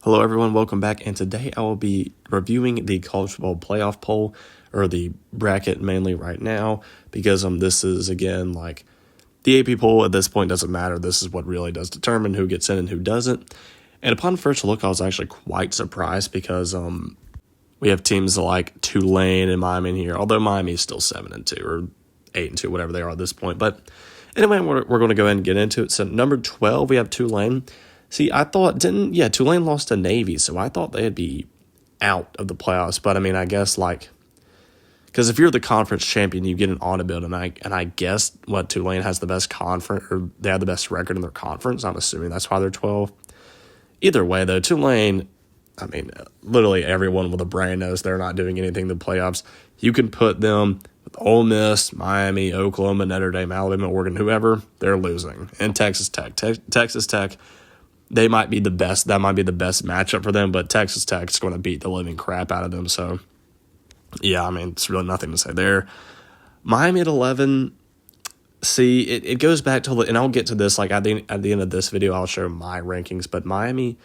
Hello everyone, welcome back, and today I will be reviewing the college football playoff poll, or the bracket mainly right now, because this is, again, like, the AP poll at this point doesn't matter. This is what really does determine who gets in and who doesn't. And upon first look, I was actually quite surprised because we have teams like Tulane and Miami in here, although Miami is still 7-2 or 8-2, whatever they are at this point. But anyway, we're going to go ahead and get into it. So number 12, we have Tulane. See, I thought, Tulane lost to Navy, so I thought they'd be out of the playoffs. But, I mean, I guess, because if you're the conference champion, you get an audit bid, and I guess Tulane has the best conference, or they have the best record in their conference. I'm assuming that's why they're 12. Either way, though, Tulane, I mean, literally everyone with a brain knows they're not doing anything in the playoffs. You can put them with Ole Miss, Miami, Oklahoma, Notre Dame, Alabama, Oregon, whoever, they're losing. And Texas Tech. Texas Tech, they might be the best. That might be the best matchup for them, but Texas Tech is going to beat the living crap out of them. So, yeah, I mean, it's really nothing to say there. Miami at 11, see, it goes back to, and I'll get to this, at the end of this video, I'll show my rankings, but Miami,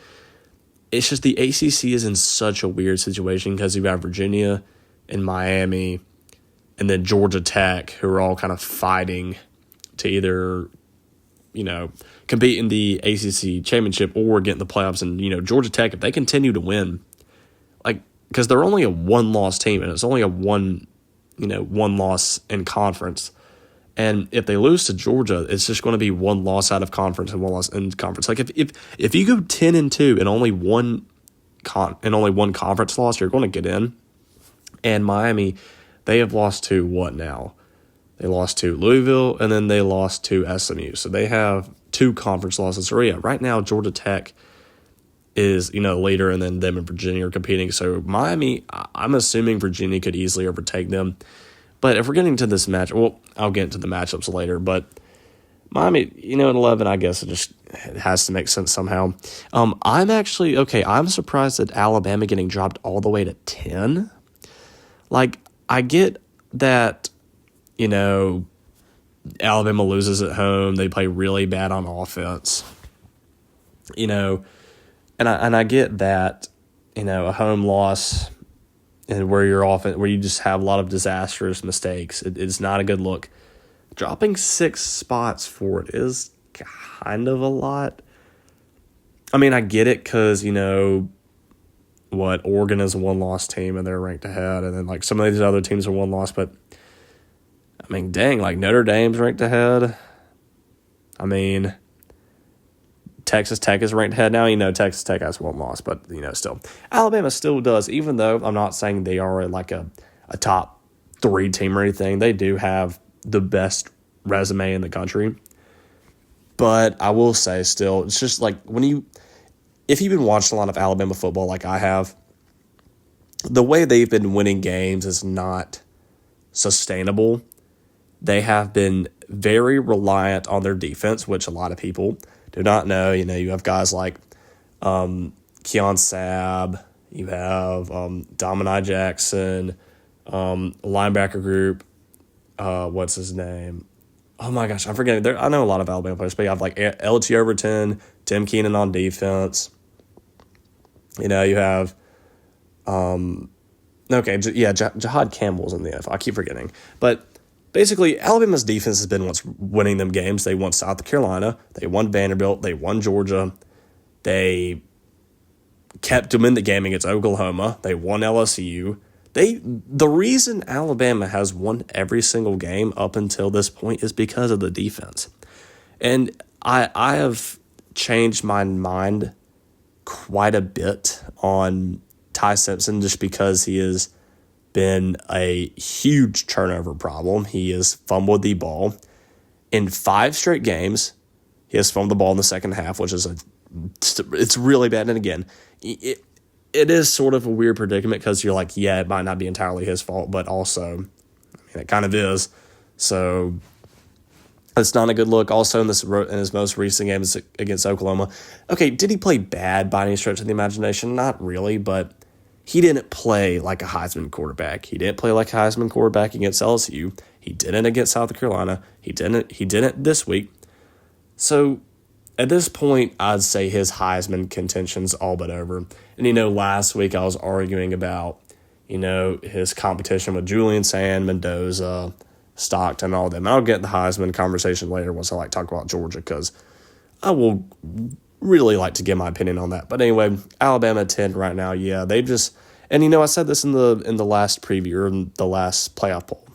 it's just the ACC is in such a weird situation because you have Virginia and Miami and then Georgia Tech, who are all kind of fighting to either, compete in the ACC championship or get in the playoffs. And, Georgia Tech, if they continue to win, because they're only a one-loss team, and it's only a one loss in conference. And if they lose to Georgia, it's just going to be one loss out of conference and one loss in conference. If you go 10-2 and only one conference loss, you're going to get in. And Miami, they have lost to what now? They lost to Louisville, and then they lost to SMU. So they have 2 conference losses. So, yeah, right now Georgia Tech is, leader, and then them and Virginia are competing. So Miami, I'm assuming Virginia could easily overtake them. But if we're getting to this match, well, I'll get into the matchups later. But Miami, at 11, I guess it has to make sense somehow. I'm surprised at Alabama getting dropped all the way to 10. I get that, Alabama loses at home. They play really bad on offense. And I get that, a home loss and where you just have a lot of disastrous mistakes. It's not a good look. Dropping 6 spots for it is kind of a lot. I mean, I get it because, Oregon is a one-loss team and they're ranked ahead, and then some of these other teams are one-loss, but I mean, dang, Notre Dame's ranked ahead. I mean, Texas Tech is ranked ahead now. Texas Tech has one loss, but, still. Alabama still does, even though I'm not saying they are a top 3 team or anything. They do have the best resume in the country. But I will say still, it's just if you've been watching a lot of Alabama football like I have, the way they've been winning games is not sustainable. They have been very reliant on their defense, which a lot of people do not know. You have guys like Keon Sabb, you have Domini Jackson, linebacker group, what's his name? Oh my gosh, I'm forgetting. I know a lot of Alabama players, but you have LT Overton, Tim Keenan on defense. You have, Jahad Campbell's in the NFL. I keep forgetting. But basically, Alabama's defense has been what's winning them games. They won South Carolina. They won Vanderbilt. They won Georgia. They kept them in the game against Oklahoma. They won LSU. The reason Alabama has won every single game up until this point is because of the defense. And I have changed my mind quite a bit on Ty Simpson just because he has been a huge turnover problem. He has fumbled the ball. In 5 straight games, he has fumbled the ball in the second half, which is it's really bad. And again, it is sort of a weird predicament because you're it might not be entirely his fault, but also, it kind of is. So it's not a good look. Also, in his most recent game against Oklahoma, okay, did he play bad by any stretch of the imagination? Not really, but he didn't play like a Heisman quarterback. He didn't play like a Heisman quarterback against LSU. He didn't against South Carolina. He didn't this week. So at this point, I'd say his Heisman contention's all but over. And, last week I was arguing about, his competition with Julian Sand, Mendoza, Stockton, all of them. I'll get the Heisman conversation later once I talk about Georgia, because I will really like to give my opinion on that. But anyway, Alabama 10 right now. Yeah, they just, and I said this in the last preview, or in the last playoff poll.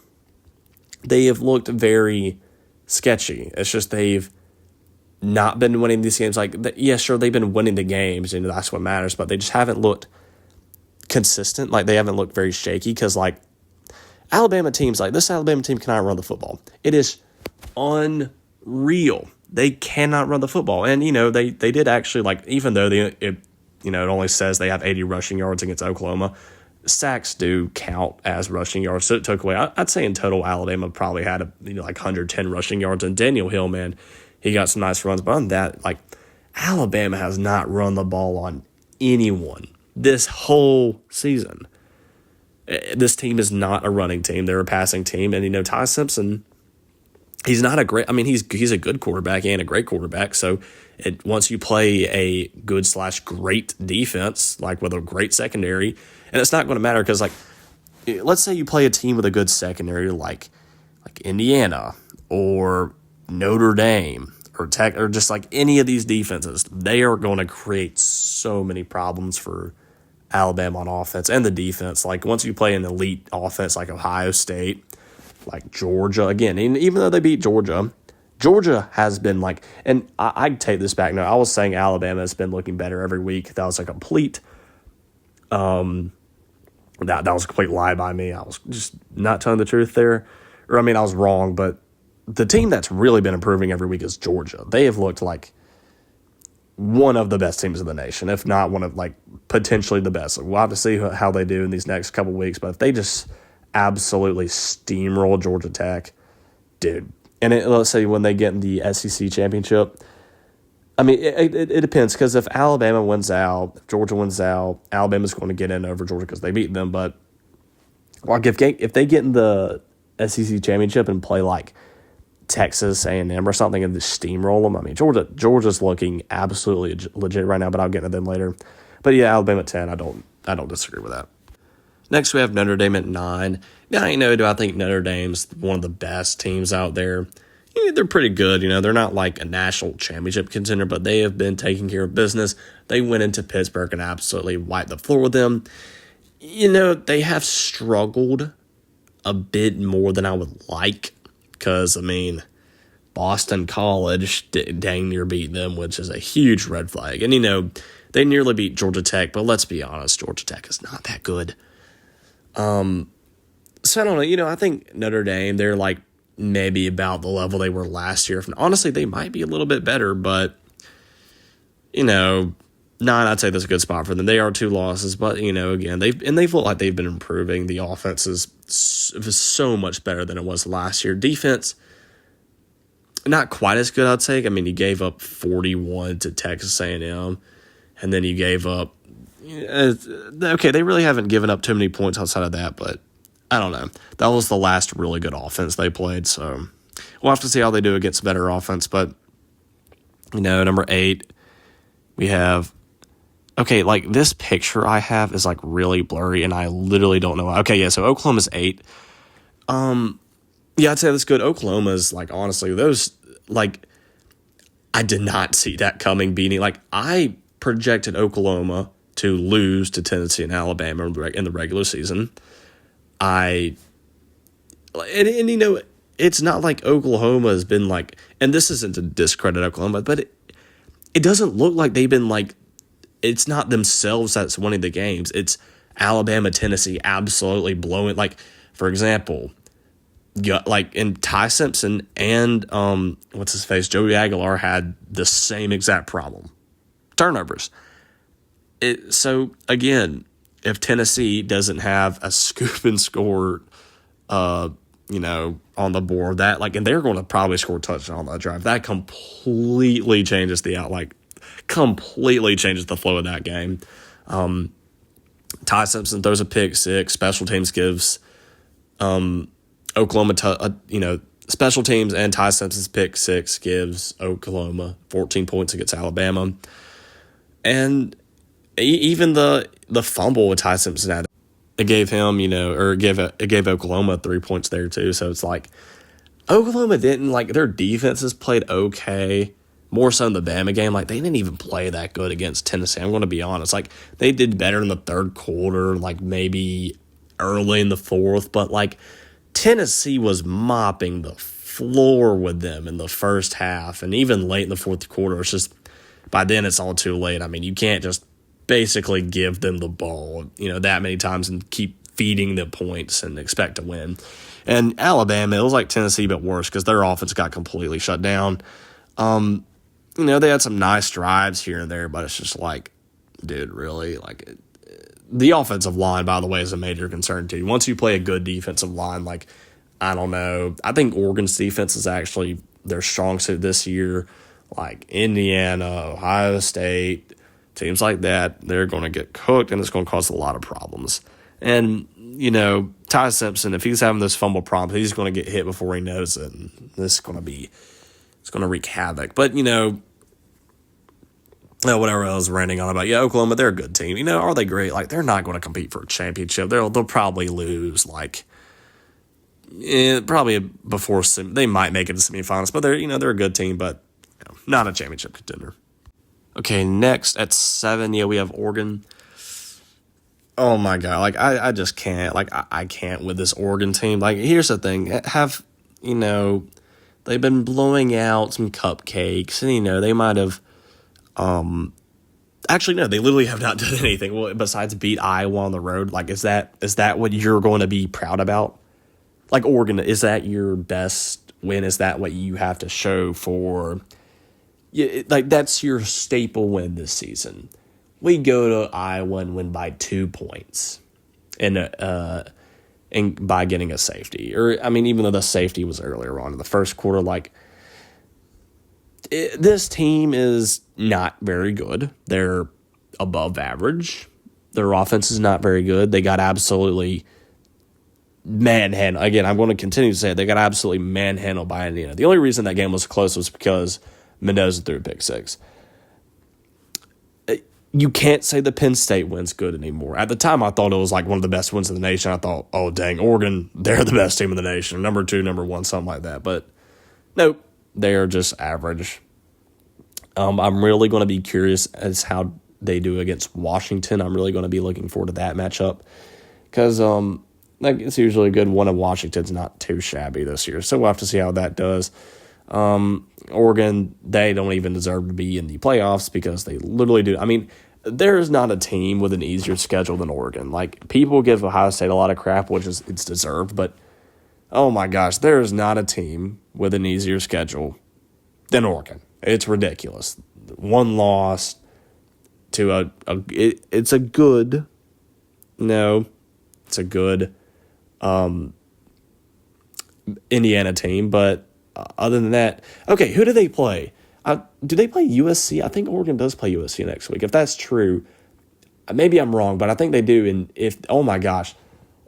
They have looked very sketchy. It's just they've not been winning these games. Sure, they've been winning the games, and that's what matters, but they just haven't looked consistent. They haven't looked very shaky, because Alabama teams, this Alabama team cannot run the football. It is unreal. They cannot run the football. And, they did actually, even though it only says they have 80 rushing yards against Oklahoma, sacks do count as rushing yards. So it took away, I'd say in total, Alabama probably had 110 rushing yards. And Daniel Hill, man, he got some nice runs. But on that, Alabama has not run the ball on anyone this whole season. This team is not a running team. They're a passing team. And, Ty Simpson, he's not a great, he's a good quarterback and a great quarterback. So once you play a good/great defense, with a great secondary, and it's not going to matter because, let's say you play a team with a good secondary like Indiana or Notre Dame or Tech, or just any of these defenses, they are going to create so many problems for Alabama on offense and the defense. Once you play an elite offense like Ohio State, Georgia, again, even though they beat Georgia, Georgia has been and I take this back. No, I was saying Alabama has been looking better every week. That was a complete, that was a complete lie by me. I was just not telling the truth there. Or, I was wrong, but the team that's really been improving every week is Georgia. They have looked like one of the best teams in the nation, if not one of, potentially the best. We'll have to see how they do in these next couple weeks, but if they just absolutely steamroll Georgia Tech, dude. And let's say when they get in the SEC championship, it depends, because if Alabama wins out, if Georgia wins out, Alabama's going to get in over Georgia because they beat them. But if they get in the SEC championship and play Texas A&M or something and just steamroll them, Georgia's looking absolutely legit right now. But I'll get to them later. But yeah, Alabama 10. I don't disagree with that. Next, we have Notre Dame at 9. Now, do I think Notre Dame's one of the best teams out there? They're pretty good. They're not a national championship contender, but they have been taking care of business. They went into Pittsburgh and absolutely wiped the floor with them. They have struggled a bit more than I would like, because, Boston College dang near beat them, which is a huge red flag. And, they nearly beat Georgia Tech, but let's be honest, Georgia Tech is not that good. So I don't know, I think Notre Dame, they're maybe about the level they were last year. Honestly, they might be a little bit better, but, 9, I'd say that's a good spot for them. They are 2 losses, but, again, they've looked like they've been improving. The offense is so much better than it was last year. Defense, not quite as good, I'd say. You gave up 41 to Texas A&M, and then you gave up, okay, they really haven't given up too many points outside of that, but I don't know. That was the last really good offense they played, so we'll have to see how they do against better offense. But, number 8, we have, okay, this picture I have is, really blurry, and I literally don't know. Okay, yeah, so Oklahoma's 8. Yeah, I'd say that's good. Oklahoma's, honestly, those, I did not see that coming, beating. I projected Oklahoma to lose to Tennessee and Alabama in the regular season. It's not like Oklahoma has been and this isn't to discredit Oklahoma, but it doesn't look like they've been it's not themselves that's winning the games. It's Alabama, Tennessee absolutely blowing. For example, and Ty Simpson and what's his face, Joey Aguilar had the same exact problem, turnovers. So again, if Tennessee doesn't have a scoop and score, on the board, that and they're going to probably score a touchdown on that drive, that completely changes completely changes the flow of that game. Ty Simpson throws a pick 6. Special teams gives Oklahoma special teams and Ty Simpson's pick six gives Oklahoma 14 points against Alabama. And even the fumble with Ty Simpson had, it gave him, it gave Oklahoma 3 points there too. So it's like Oklahoma didn't, their defenses played okay, more so in the Bama game. They didn't even play that good against Tennessee. I'm going to be honest. They did better in the third quarter, maybe early in the fourth, but Tennessee was mopping the floor with them in the first half, and even late in the fourth quarter. It's just, by then it's all too late. You can't just basically give them the ball, that many times and keep feeding them points and expect to win. And Alabama, it was like Tennessee, but worse because their offense got completely shut down. They had some nice drives here and there, but it's just dude, really? The offensive line, by the way, is a major concern too. Once you play a good defensive line, I don't know. I think Oregon's defense is actually their strong suit this year. Indiana, Ohio State, teams like that, they're going to get cooked, and it's going to cause a lot of problems. And, Ty Simpson, if he's having this fumble problem, he's going to get hit before he knows it. And this is going to wreak havoc. But, whatever I was ranting on about, Oklahoma, they're a good team. Are they great? They're not going to compete for a championship. They'll probably lose, probably before they might make it to semifinals, but they're a good team, but not a championship contender. Okay, next at 7, we have Oregon. Oh my God, I just can't, I can't with this Oregon team. Here's the thing, they've been blowing out some cupcakes, and they might have, actually no, they literally have not done anything besides beat Iowa on the road. Is that what you're going to be proud about? Oregon, is that your best win? Is that what you have to show for? That's your staple win this season. We go to Iowa and win by 2 points, and by getting a safety. Even though the safety was earlier on in the first quarter, this team is not very good. They're above average. Their offense is not very good. They got absolutely manhandled. Again, I'm going to continue to say it. They got absolutely manhandled by Indiana. The only reason that game was close was because Mendoza threw a pick six. You can't say the Penn State win's good anymore. At the time, I thought it was one of the best wins in the nation. I thought, oh, dang, Oregon, they're the best team in the nation. Number 2, number 1, something like that. But nope, they are just average. I'm really going to be curious as how they do against Washington. I'm really going to be looking forward to that matchup because it's usually a good one, and Washington's not too shabby this year. So we'll have to see how that does. Oregon, they don't even deserve to be in the playoffs because they literally do. There's not a team with an easier schedule than Oregon. People give Ohio State a lot of crap, which is it's deserved, but oh my gosh, there is not a team with an easier schedule than Oregon. It's ridiculous. One loss to it's a good Indiana team, but other than that, okay, who do they play? Do they play USC? I think Oregon does play USC next week. If that's true, maybe I'm wrong, but I think they do. And oh my gosh,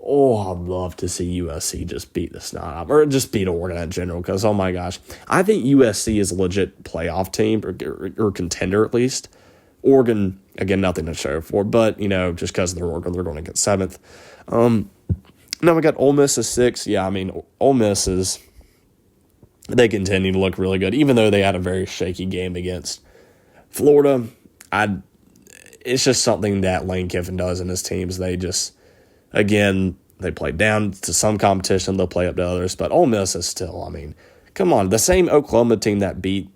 I'd love to see USC just beat the snot out, or just beat Oregon in general, because oh my gosh, I think USC is a legit playoff team or contender at least. Oregon, again, nothing to show for, but just because they're Oregon, they're going to get 7th. Now we got Ole Miss as 6. Ole Miss they continue to look really good, even though they had a very shaky game against Florida. It's just something that Lane Kiffin does in his teams. They just, again, they play down to some competition, they'll play up to others, but Ole Miss is still, come on, the same Oklahoma team that beat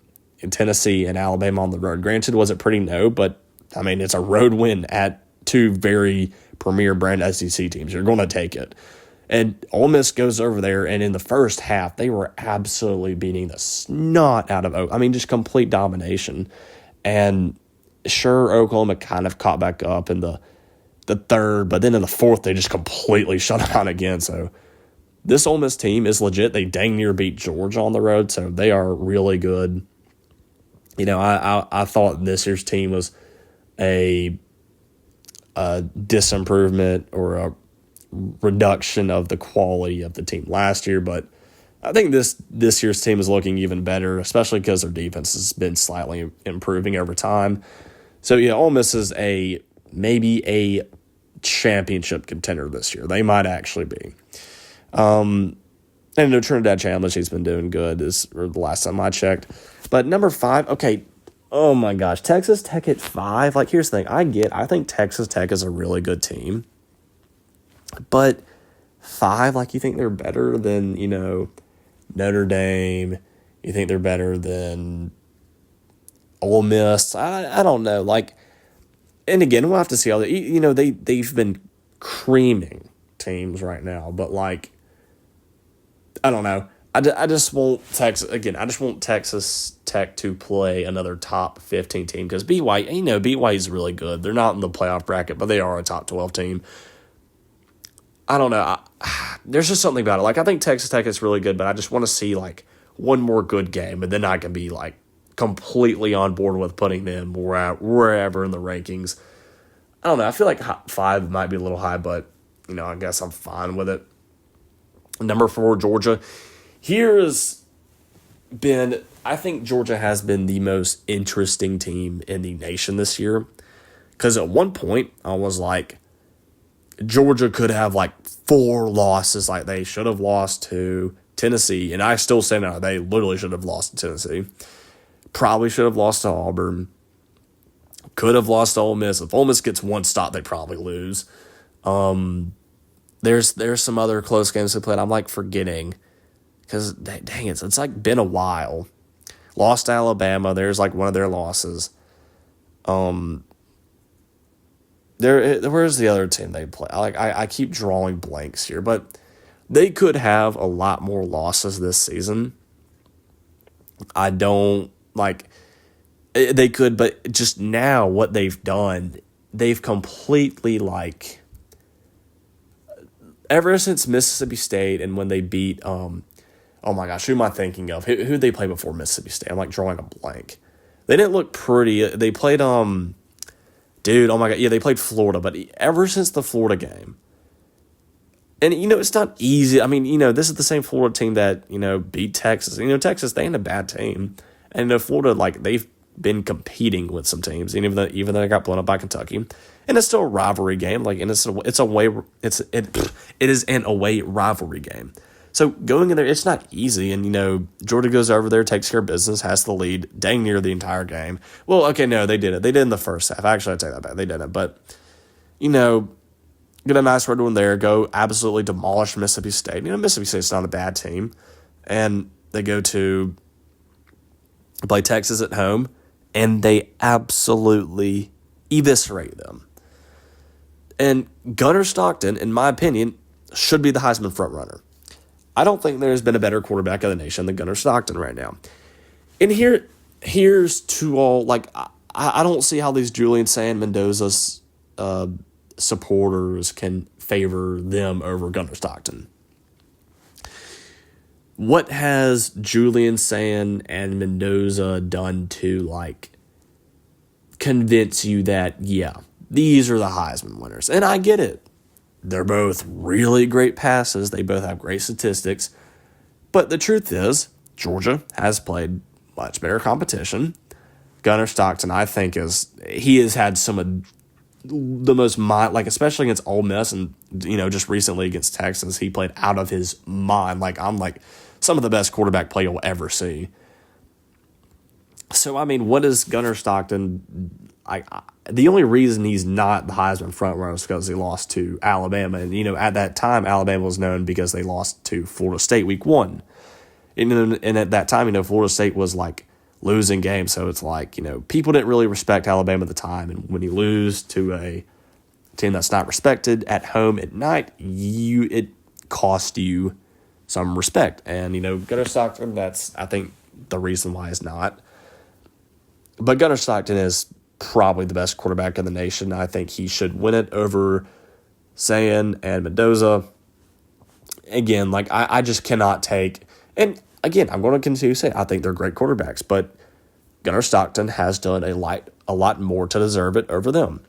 Tennessee and Alabama on the road. Granted, was it pretty? No, but, it's a road win at 2 very premier brand SEC teams. You're going to take it. And Ole Miss goes over there, and in the first half, they were absolutely beating the snot out of Oklahoma. Just complete domination. And sure, Oklahoma kind of caught back up in the third, but then in the fourth, they just completely shut down again. So this Ole Miss team is legit. They dang near beat Georgia on the road, so they are really good. I thought this year's team was a disimprovement or a reduction of the quality of the team last year, but I think this year's team is looking even better, especially because their defense has been slightly improving over time. So yeah, Ole Miss is maybe a championship contender this year. They might actually be. And Trinidad Chandler, she's been doing good or the last time I checked. But number 5, okay, oh my gosh, Texas Tech at 5. Like, here's the thing. I think Texas Tech is a really good team. But 5, like, you think they're better than, Notre Dame? You think they're better than Ole Miss? I don't know. Like, and again, we'll have to see how they've been creaming teams right now. But, like, I don't know. I just want Texas again. I just want Texas Tech to play another top 15 team because BYU is really good. They're not in the playoff bracket, but they are a top 12 team. I don't know. There's just something about it. Like, I think Texas Tech is really good, but I just want to see like one more good game, and then I can be like completely on board with putting them wherever in the rankings. I don't know. I feel like 5 might be a little high, but I guess I'm fine with it. Number 4, Georgia. I think Georgia has been the most interesting team in the nation this year. Because at one point, I was like, Georgia could have like 4 losses. Like, they should have lost to Tennessee. And I still say no, they literally should have lost to Tennessee. Probably should have lost to Auburn. Could have lost to Ole Miss. If Ole Miss gets one stop, they probably lose. There's some other close games they played. I'm like forgetting because dang it's like been a while. Lost to Alabama. There's like one of their losses. Where's the other team they play? I keep drawing blanks here, but they could have a lot more losses this season. I don't like. They could, but just now what they've done, they've completely like. Ever since Mississippi State and when they beat, oh my gosh, who am I thinking of? Who did they play before Mississippi State? I'm like drawing a blank. They didn't look pretty. They played, oh my God, yeah, they played Florida. But ever since the Florida game, and it's not easy. I mean, this is the same Florida team that beat Texas. Texas, they ain't a bad team, and Florida, like they've been competing with some teams, even though they got blown up by Kentucky. And it's still a rivalry game, like, and it is an away rivalry game. So going in there, it's not easy. And Georgia goes over there, takes care of business, has the lead, dang near the entire game. Well, okay, no, they did it. They did in the first half. Actually, I take that back. They didn't. But get a nice road win there. Go absolutely demolish Mississippi State. Mississippi State's not a bad team, and they go to play Texas at home, and they absolutely eviscerate them. And Gunnar Stockton, in my opinion, should be the Heisman frontrunner. I don't think there's been a better quarterback of the nation than Gunnar Stockton right now. And here's to all, like, I don't see how these Julian Sand Mendoza's supporters can favor them over Gunnar Stockton. What has Julian Sand and Mendoza done to, like, convince you that, yeah, these are the Heisman winners? And I get it. They're both really great passes. They both have great statistics. But the truth is, Georgia has played much better competition. Gunnar Stockton, I think, he has had some of the most, especially against Ole Miss and, just recently against Texas, he played out of his mind. I'm some of the best quarterback play you'll ever see. So, I mean, what is Gunnar Stockton? The only reason he's not the Heisman frontrunner is because he lost to Alabama. And, at that time, Alabama was known because they lost to Florida State week 1. And at that time, Florida State was, losing games. So it's people didn't really respect Alabama at the time. And when you lose to a team that's not respected at home at night, it cost you some respect. And, Gunnar Stockton, that's, I think, the reason why he's not. But Gunnar Stockton is probably the best quarterback in the nation. I think he should win it over Sand and Mendoza. Again, I just cannot take, and again, I'm going to continue to say I think they're great quarterbacks, but Gunnar Stockton has done a lot more to deserve it over them.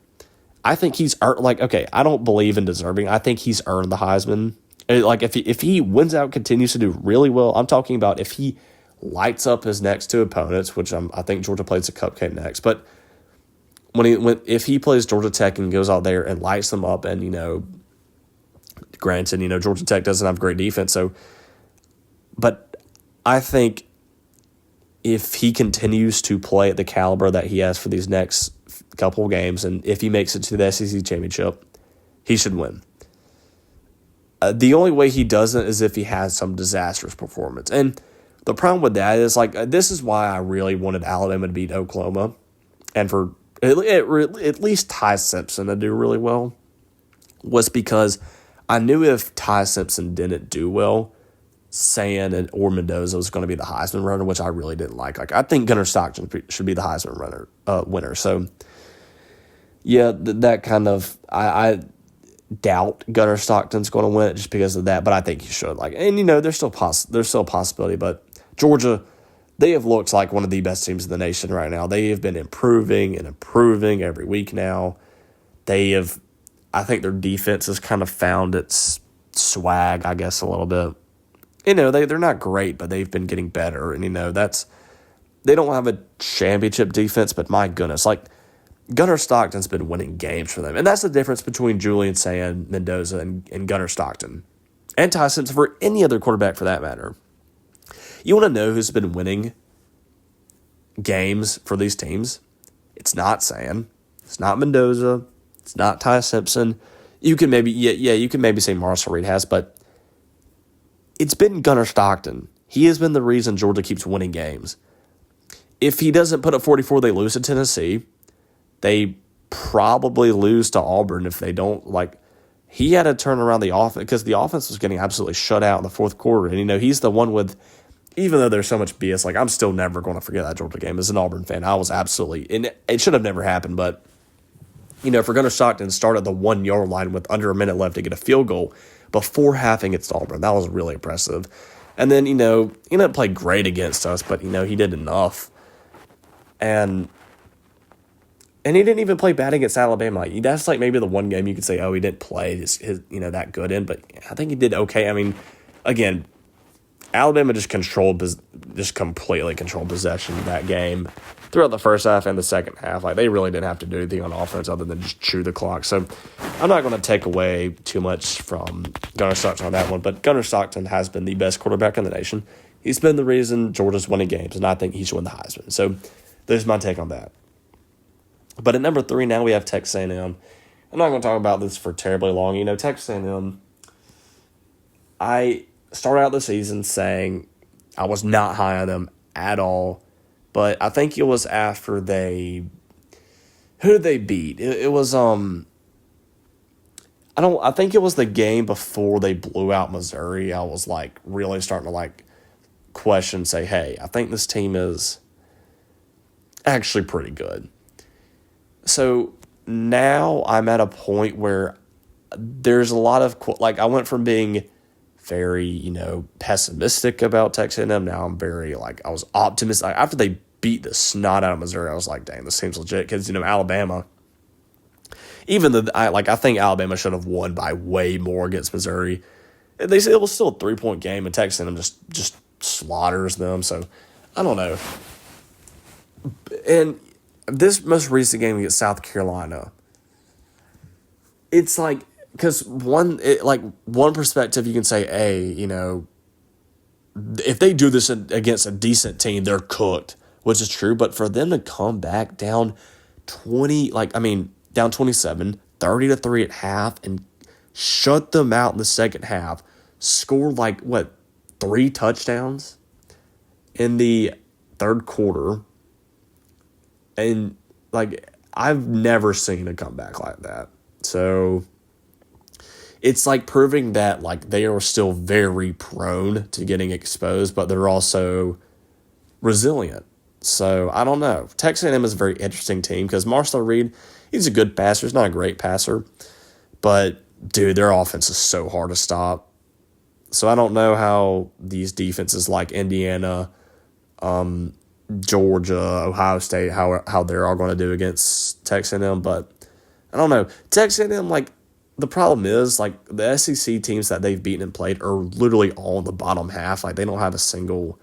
I think he's earned, I don't believe in deserving. I think he's earned the Heisman. Like if he wins out, continues to do really well, I'm talking about if he lights up his next two opponents, which I think Georgia plays a cupcake next, but if he plays Georgia Tech and goes out there and lights them up, and granted, Georgia Tech doesn't have great defense, but I think if he continues to play at the caliber that he has for these next couple of games, and if he makes it to the SEC championship, he should win. The only way he doesn't is if he has some disastrous performance. And the problem with that is, this is why I really wanted Alabama to beat Oklahoma and for at least Ty Simpson to do really well, was because I knew if Ty Simpson didn't do well, Sand or Mendoza was going to be the Heisman runner, which I really didn't like. I think Gunnar Stockton should be the Heisman winner. So, yeah, that kind of I doubt Gunnar Stockton's going to win it just because of that, but I think he should. There's still a possibility, but Georgia, they have looked like one of the best teams in the nation right now. They have been improving every week now. I think their defense has kind of found its swag, I guess, a little bit. They're not great, but they've been getting better, and they don't have a championship defense, but my goodness, Gunnar Stockton's been winning games for them. And that's the difference between Julian Sand, Mendoza, and Gunnar Stockton. And Ty Simpson, for any other quarterback for that matter. You want to know who's been winning games for these teams? It's not Sand. It's not Mendoza. It's not Ty Simpson. You can maybe say Marshall Reed has, but it's been Gunnar Stockton. He has been the reason Georgia keeps winning games. If he doesn't put up 44, they lose to Tennessee. They probably lose to Auburn if they don't. He had to turn around the offense because the offense was getting absolutely shut out in the fourth quarter. And, he's the one with, even though there's so much BS, I'm still never going to forget that Georgia game. As an Auburn fan, I was absolutely, and it should have never happened. But, for Gunnar Stockton to start at the 1 yard line with under a minute left to get a field goal before half against Auburn, that was really impressive. And then, he didn't play great against us, but, he did enough. And he didn't even play bad against Alabama. That's maybe the one game you could say, oh, he didn't play his that good in. But I think he did okay. I mean, again, Alabama just completely controlled possession of that game throughout the first half and the second half. They really didn't have to do anything on offense other than just chew the clock. So I'm not going to take away too much from Gunnar Stockton on that one. But Gunnar Stockton has been the best quarterback in the nation. He's been the reason Georgia's winning games, and I think he should win the Heisman. So there's my take on that. But at number 3 now we have Texas A&M. I'm not going to talk about this for terribly long. Texas A&M, I started out the season saying I was not high on them at all. But I think it was after who did they beat? It was I think it was the game before they blew out Missouri. I was really starting to question, say, hey, I think this team is actually pretty good. So now I'm at a point where there's a lot of, I went from being very, pessimistic about Texas A&M. Now I'm very, I was optimistic. After they beat the snot out of Missouri, I was like, dang, this team's legit. Because, Alabama, even though I think Alabama should have won by way more against Missouri, they said it was still a 3-point game, and Texas A&M just slaughters them. So I don't know. And this most recent game against South Carolina, it's because one perspective you can say, hey, if they do this against a decent team, they're cooked, which is true. But for them to come back down 27, 30-3 at half, and shut them out in the second half, score 3 touchdowns in the third quarter. And, I've never seen a comeback like that. So it's, proving that, they are still very prone to getting exposed, but they're also resilient. So, I don't know. Texas A&M is a very interesting team because Marshall Reed, he's a good passer. He's not a great passer. But, dude, their offense is so hard to stop. So, I don't know how these defenses like Indiana, Georgia, Ohio State, how they're all going to do against Texas A&M, but I don't know. Texas A&M, the problem is, like, the SEC teams that they've beaten and played are literally all in the bottom half. Like, they don't have a single,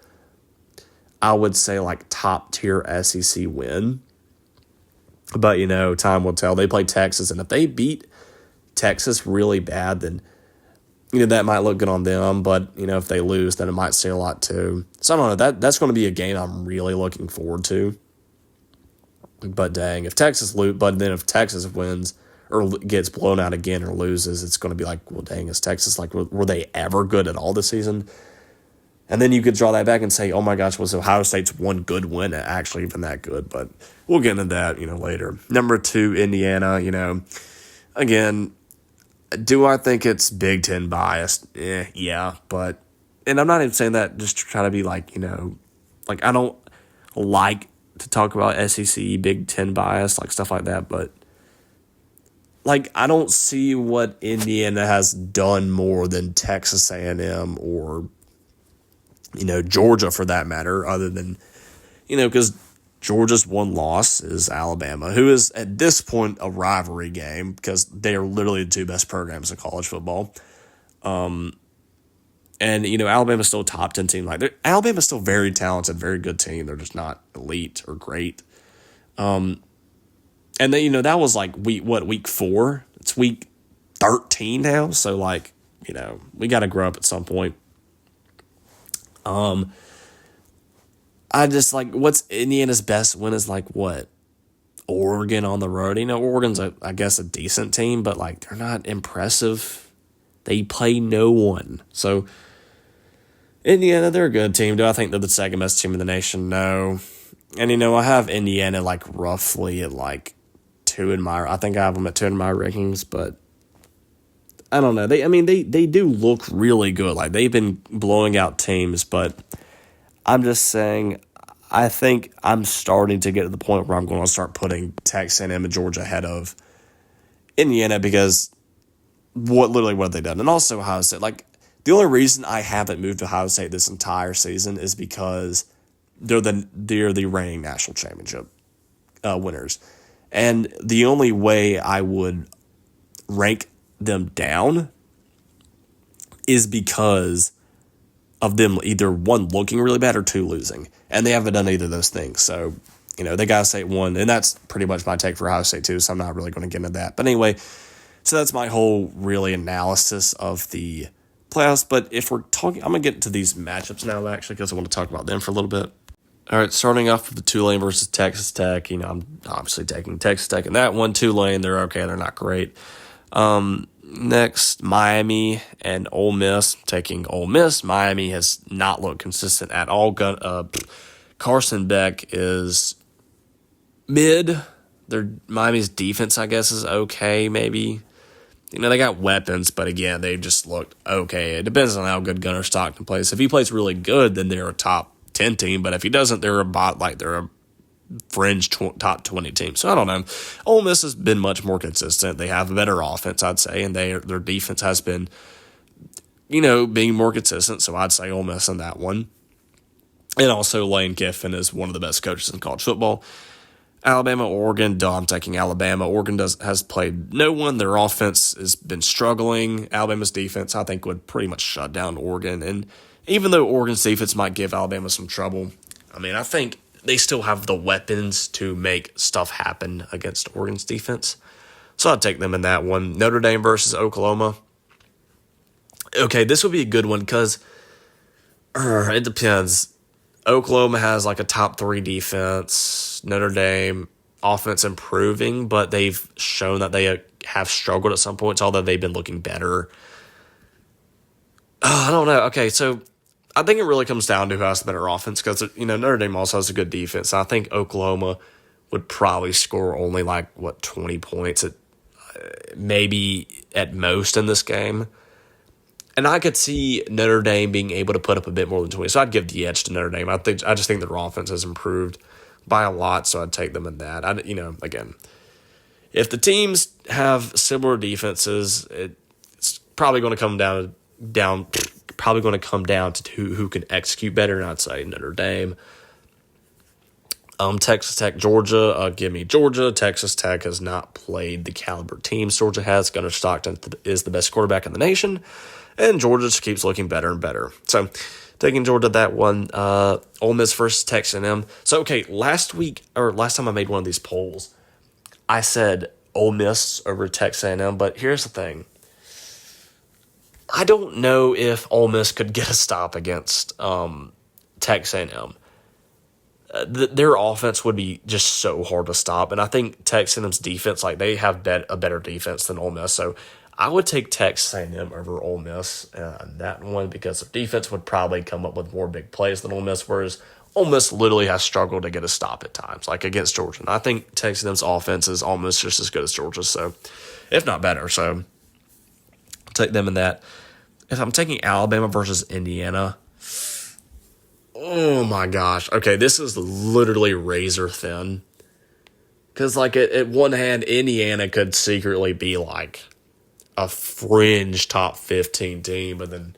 I would say, like, top-tier SEC win. But, time will tell. They play Texas, and if they beat Texas really bad, then, that might look good on them. But, if they lose, then it might say a lot, too. So, I don't know. That's going to be a game I'm really looking forward to. But, dang, if Texas wins or gets blown out again or loses, it's going to be like, well, dang, is Texas, like, were they ever good at all this season? And then you could draw that back and say, oh my gosh, was Ohio State's one good win actually even that good? But we'll get into that, later. Number 2, Indiana, again, do I think it's Big Ten biased? Yeah, but, and I'm not even saying that just to try to be like, like I don't like to talk about SEC, Big Ten bias, like stuff like that, but like, I don't see what Indiana has done more than Texas A&M or, Georgia for that matter, other than, because Georgia's one loss is Alabama, who is at this point a rivalry game because they are literally the 2 best programs in college football. And, Alabama's still a top 10 team. Like, Alabama's still very talented, very good team. They're just not elite or great. And then, that was like week 4? It's week 13 now. So, like, we got to grow up at some point. I just, like, what's Indiana's best win is, like, what? Oregon on the road. Oregon's, I guess, a decent team, but, like, they're not impressive. They play no one. So, Indiana, they're a good team. Do I think they're the second best team in the nation? No. And, I have Indiana, like, roughly at, like, 2 in my, I think I have them at 2 in my rankings, but I don't know. They do look really good. Like, they've been blowing out teams, but I'm just saying, I think I'm starting to get to the point where I'm going to start putting Texas A&M and Georgia ahead of Indiana because what have they done? And also Ohio State. Like, the only reason I haven't moved to Ohio State this entire season is because they're the reigning national championship winners. And the only way I would rank them down is because of them either 1, looking really bad or 2, losing. And they haven't done either of those things. So, they got to say 1. And that's pretty much my take for Ohio State too, so I'm not really going to get into that. But anyway, so that's my whole really analysis of the playoffs. But if we're talking, I'm going to get into these matchups now actually because I want to talk about them for a little bit. All right, starting off with the Tulane versus Texas Tech. I'm obviously taking Texas Tech in that one. Tulane, they're okay. They're not great. Next, Miami and Ole Miss. Taking Ole Miss. Miami has not looked consistent at all. Carson Beck is mid. Miami's defense, I guess, is okay, maybe. They got weapons, but again, they just looked okay. It depends on how good Gunnar Stockton plays. If he plays really good, then they're a top 10 team, but if he doesn't, they're a fringe top 20 team. So I don't know. Ole Miss has been much more consistent. They have a better offense, I'd say, and their defense has been, being more consistent. So I'd say Ole Miss in that one. And also Lane Kiffin is one of the best coaches in college football. Alabama, Oregon, I'm taking Alabama. Oregon has played no one. Their offense has been struggling. Alabama's defense, I think, would pretty much shut down Oregon. And even though Oregon's defense might give Alabama some trouble, I think they still have the weapons to make stuff happen against Oregon's defense. So I'd take them in that one. Notre Dame versus Oklahoma. Okay, this would be a good one because it depends. Oklahoma has like a top 3 defense. Notre Dame offense improving, but they've shown that they have struggled at some points, although they've been looking better. I don't know. Okay, so I think it really comes down to who has the better offense because, Notre Dame also has a good defense. I think Oklahoma would probably score only 20 points maybe at most in this game. And I could see Notre Dame being able to put up a bit more than 20. So I'd give the edge to Notre Dame. I just think their offense has improved by a lot, so I'd take them in that. Again, if the teams have similar defenses, it's probably going to come down to who can execute better, and I'd say Notre Dame. Texas Tech, Georgia. Give me Georgia. Texas Tech has not played the caliber teams Georgia has. Gunnar Stockton is the best quarterback in the nation, and Georgia just keeps looking better and better. So, taking Georgia that one. Ole Miss versus Texas A&M. So, okay, last time I made one of these polls, I said Ole Miss over Texas A&M. But here's the thing: I don't know if Ole Miss could get a stop against Texas A&M. Their offense would be just so hard to stop. And I think Texas A&M's defense, like they have a better defense than Ole Miss. So I would take Texas A&M over Ole Miss on that one because their defense would probably come up with more big plays than Ole Miss, whereas Ole Miss literally has struggled to get a stop at times, like against Georgia. And I think Texas A&M's offense is almost just as good as Georgia's, so if not better. So I'll take them in that. If I'm taking Alabama versus Indiana, oh my gosh. Okay, this is literally razor thin. Because, like, at one hand, Indiana could secretly be, like, a fringe top 15 team. But then,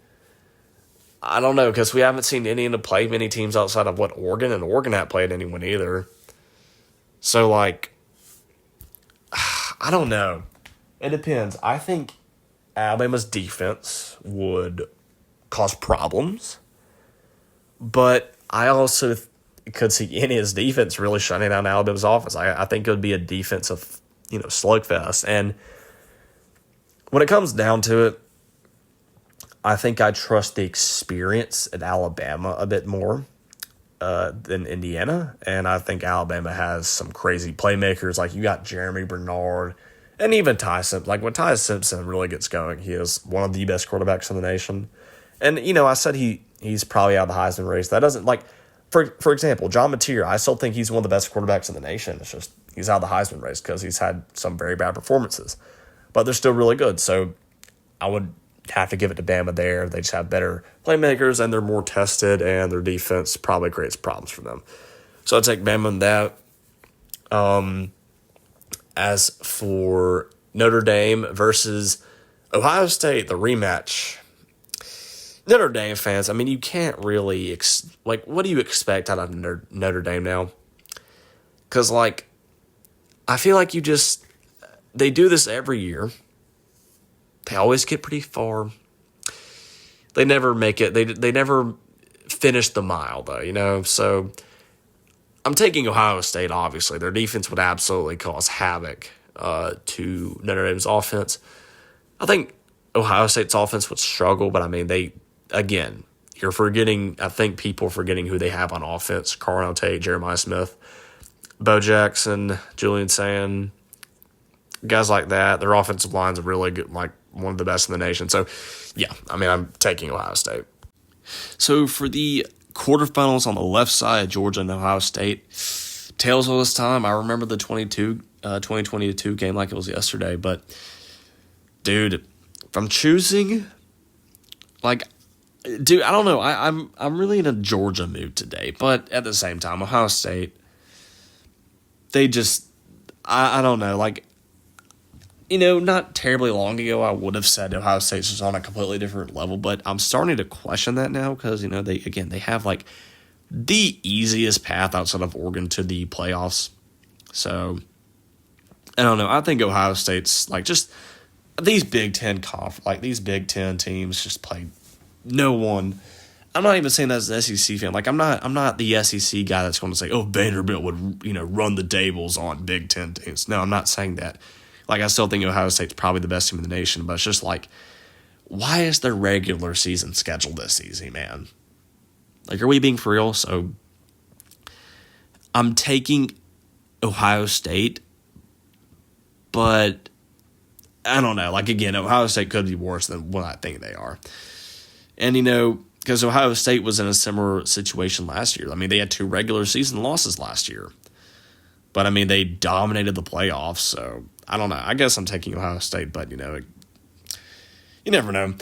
I don't know, because we haven't seen Indiana play many teams outside of, Oregon? And Oregon hasn't played anyone either. So, like, I don't know. It depends. I think Alabama's defense would cause problems. But I also could see Indiana's defense really shutting down Alabama's offense. I think it would be a defensive, slugfest. And when it comes down to it, I think I trust the experience at Alabama a bit more than Indiana. And I think Alabama has some crazy playmakers. Like, you got Jeremy Bernard and even Ty Simpson. Like, when Ty Simpson really gets going, he is one of the best quarterbacks in the nation. And, I said he's probably out of the Heisman race. That doesn't, like, for example, John Mateer, I still think he's one of the best quarterbacks in the nation. It's just he's out of the Heisman race because he's had some very bad performances. But they're still really good. So I would have to give it to Bama there. They just have better playmakers, and they're more tested, and their defense probably creates problems for them. So I'd take Bama in that. As for Notre Dame versus Ohio State, the rematch, Notre Dame fans, I mean, you can't really, what do you expect out of Notre Dame now? Because, I feel like they do this every year. They always get pretty far. They never make it. They never finish the mile, though, So I'm taking Ohio State, obviously. Their defense would absolutely cause havoc to Notre Dame's offense. I think Ohio State's offense would struggle, but, I mean, you're forgetting, I think people are forgetting who they have on offense. Carnell Tate, Jeremiah Smith, Bo Jackson, Julian Sand, guys like that. Their offensive line's really good, like one of the best in the nation. So, yeah, I mean, I'm taking Ohio State. So, for the quarterfinals on the left side, Georgia and Ohio State, tails all this time. I remember the 2022 game like it was yesterday. But, dude, if I'm choosing, I don't know. I'm really in a Georgia mood today. But at the same time, Ohio State, they just, I don't know. Not terribly long ago, I would have said Ohio State's just on a completely different level. But I'm starting to question that now because, they have, the easiest path outside of Oregon to the playoffs. So, I don't know. I think Ohio State's, just these Big Ten these Big Ten teams just play no one. I'm not even saying that as an SEC fan. I'm not the SEC guy that's going to say, oh, Vanderbilt would, run the tables on Big Ten teams. No, I'm not saying that. I still think Ohio State's probably the best team in the nation, but it's just why is their regular season schedule this easy, man? Are we being for real? So I'm taking Ohio State, but I don't know. Ohio State could be worse than what I think they are. And, because Ohio State was in a similar situation last year. I mean, they had 2 regular season losses last year. But, I mean, they dominated the playoffs, so I don't know. I guess I'm taking Ohio State, but, you never know.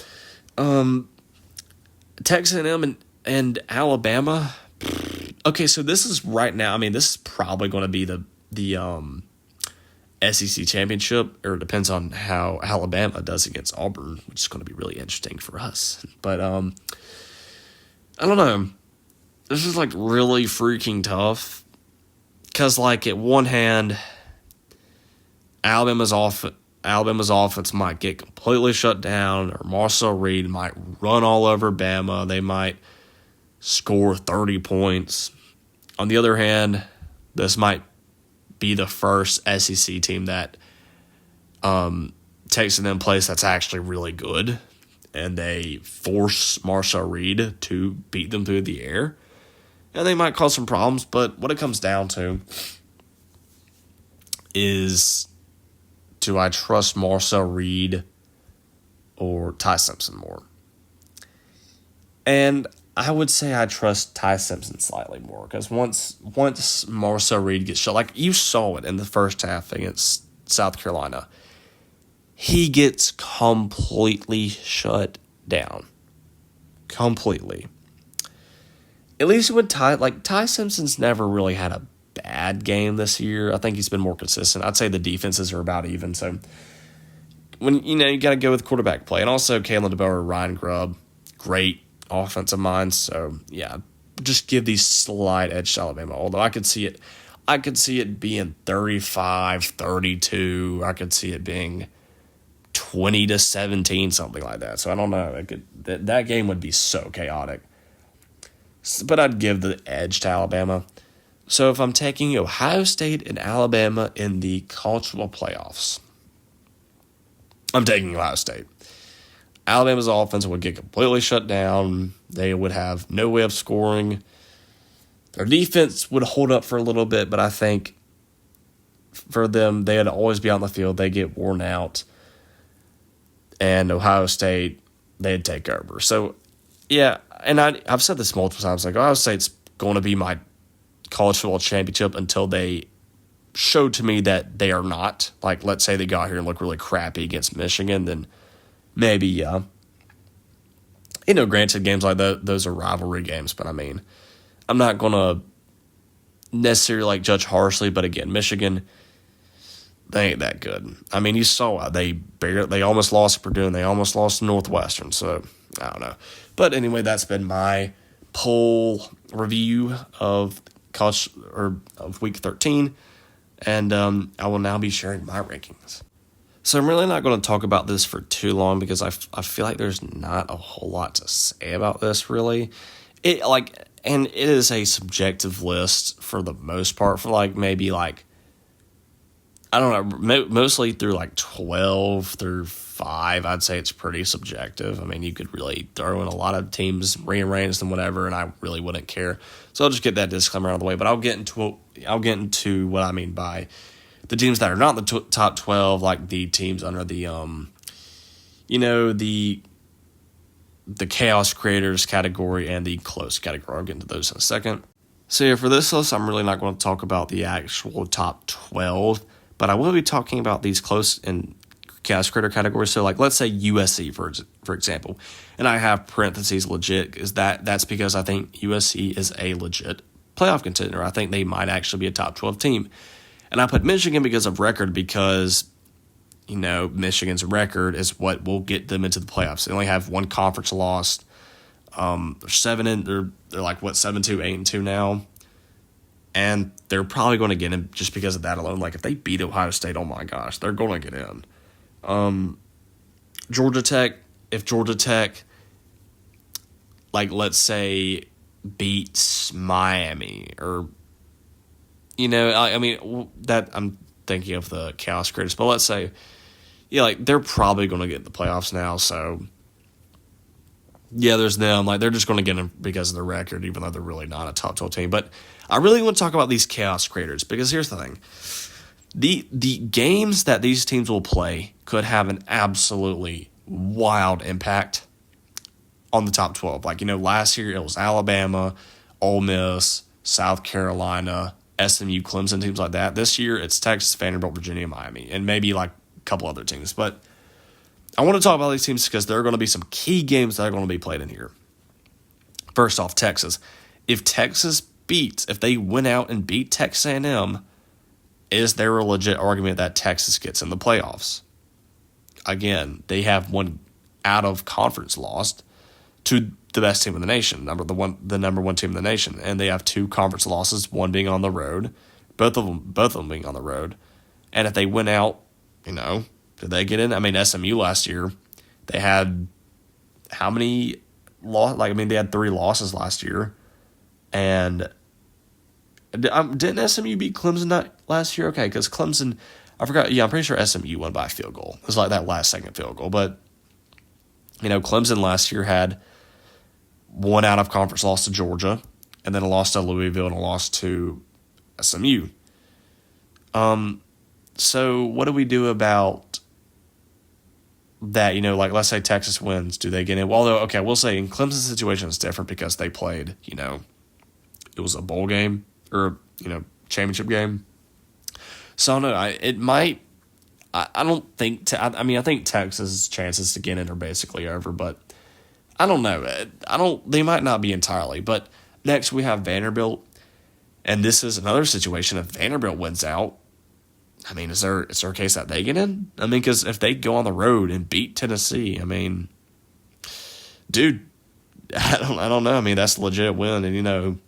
Texas A&M and Alabama. Okay, so this is right now. I mean, this is probably going to be the SEC championship, or it depends on how Alabama does against Auburn, which is going to be really interesting for us. But I don't know. This is really freaking tough. Because, like, at one hand, Alabama's offense might get completely shut down, or Marcel Reed might run all over Bama. They might score 30 points. On the other hand, this might be the first SEC team that takes an in place that's actually really good, and they force Marcel Reed to beat them through the air. And they might cause some problems, but what it comes down to is, do I trust Marcel Reed or Ty Simpson more? And I would say I trust Ty Simpson slightly more, because once Marcel Reed gets shut, like you saw it in the first half against South Carolina, he gets completely shut down. Completely. At least with Ty Simpson's never really had a bad game this year. I think he's been more consistent. I'd say the defenses are about even. So when you got to go with quarterback play, and also Kalen DeBoer, Ryan Grubb, great offensive minds. So yeah, just give these slight edge to Alabama. Although I could see it being 35-32. I could see it being 20-17, something like that. So I don't know. That game would be so chaotic. But I'd give the edge to Alabama. So if I'm taking Ohio State and Alabama in the college football playoffs, I'm taking Ohio State. Alabama's offense would get completely shut down. They would have no way of scoring. Their defense would hold up for a little bit, but I think for them, they'd always be on the field. They get worn out. And Ohio State, they'd take over. So, yeah, and I've said this multiple times, like Ohio State's going to be my college football championship until they show to me that they are not. Like, let's say they got here and look really crappy against Michigan, then maybe, yeah. Granted, games like those are rivalry games, but I mean, I'm not going to necessarily judge harshly, but again, Michigan, they ain't that good. I mean, you saw they almost lost to Purdue and they almost lost to Northwestern, so I don't know. But anyway, that's been my poll review of college of week 13, and I will now be sharing my rankings. So I'm really not going to talk about this for too long because I feel like there's not a whole lot to say about this really. And it is a subjective list for the most part, for maybe I don't know, mostly through 12 through 5, I'd say it's pretty subjective. I mean, you could really throw in a lot of teams, rearrange them, whatever, and I really wouldn't care. So I'll just get that disclaimer out of the way. But I'll get into what I mean by the teams that are not in the top 12, like the teams under the the chaos creators category and the close category. I'll get into those in a second. So yeah, for this list, I'm really not going to talk about the actual top 12. But I will be talking about these close and chaos creator categories. So, let's say USC, for example, and I have parentheses legit, is that's because I think USC is a legit playoff contender. I think they might actually be a top 12 team. And I put Michigan because of record, because, Michigan's record is what will get them into the playoffs. They only have one conference loss. They're 7-2, 8-2 now. And they're probably going to get in just because of that alone. If they beat Ohio State, oh my gosh, they're going to get in. Georgia Tech, if Georgia Tech, let's say, beats Miami, or, that I'm thinking of the chaos creators, but let's say, they're probably going to get in the playoffs now, so, yeah, there's them. They're just going to get in because of their record, even though they're really not a top 12 team. But I really want to talk about these chaos creators, because here's the thing. The games that these teams will play could have an absolutely wild impact on the top 12. Last year it was Alabama, Ole Miss, South Carolina, SMU, Clemson, teams like that. This year it's Texas, Vanderbilt, Virginia, Miami, and maybe a couple other teams. But I want to talk about these teams because there are going to be some key games that are going to be played in here. First off, Texas. If they win out and beat Texas A&M, is there a legit argument that Texas gets in the playoffs? Again, they have one out of conference lost to the best team in the nation, the number one team in the nation, and they have two conference losses, one being on the road, both of them being on the road. And if they win out, did they get in? I mean, SMU last year, they had how many they had 3 losses last year. And didn't SMU beat Clemson last year? Okay, because Clemson, I forgot. Yeah, I'm pretty sure SMU won by a field goal. It was like that last second field goal. But, Clemson last year had one out of conference loss to Georgia, and then a loss to Louisville and a loss to SMU. So what do we do about that? Let's say Texas wins. Do they get in? Well, okay, we'll say in Clemson's situation it's different because they played, it was a bowl game or, championship game. So, no, I don't think, I think Texas' chances to get in are basically over, but I don't know. They might not be entirely, but next we have Vanderbilt, and this is another situation. If Vanderbilt wins out, I mean, is there a case that they get in? I mean, because if they go on the road and beat Tennessee, I mean, dude, I don't know. I mean, that's a legit win, and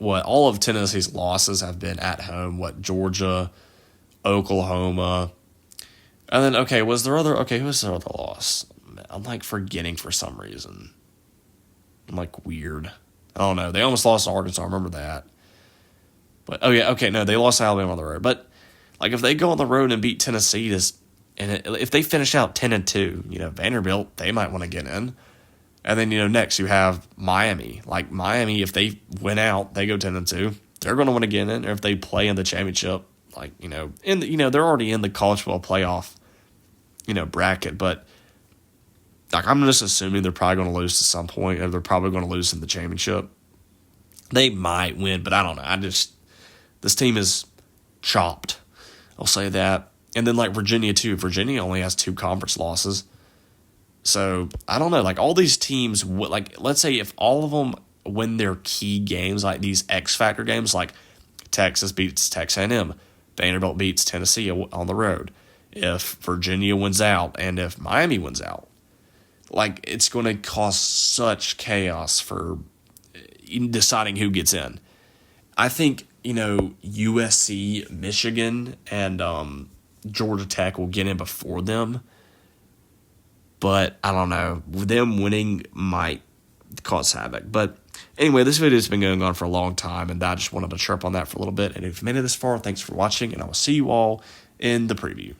all of Tennessee's losses have been at home. Georgia, Oklahoma, and then who was their other loss? I'm forgetting for some reason. I'm weird. I don't know. They almost lost to Arkansas. I remember that. But, no, they lost to Alabama on the road. But, if they go on the road and beat Tennessee, if they finish out 10-2, Vanderbilt, they might want to get in. And then, next you have Miami. Miami, if they win out, they go 10-2. They're going to want to get in. Or if they play in the championship, they're already in the college football playoff, bracket. But, I'm just assuming they're probably going to lose to some point, or they're probably going to lose in the championship. They might win, but I don't know. This team is chopped. I'll say that. And then Virginia too. Virginia only has 2 conference losses. So I don't know. All these teams, let's say if all of them win their key games, these X factor games, Texas beats Texas A&M, Vanderbilt beats Tennessee on the road. If Virginia wins out and if Miami wins out, it's going to cause such chaos for deciding who gets in. I think, USC, Michigan, and Georgia Tech will get in before them. But I don't know. Them winning might cause havoc. But anyway, this video has been going on for a long time, and I just wanted to chirp on that for a little bit. And if you made it this far, thanks for watching, and I will see you all in the preview.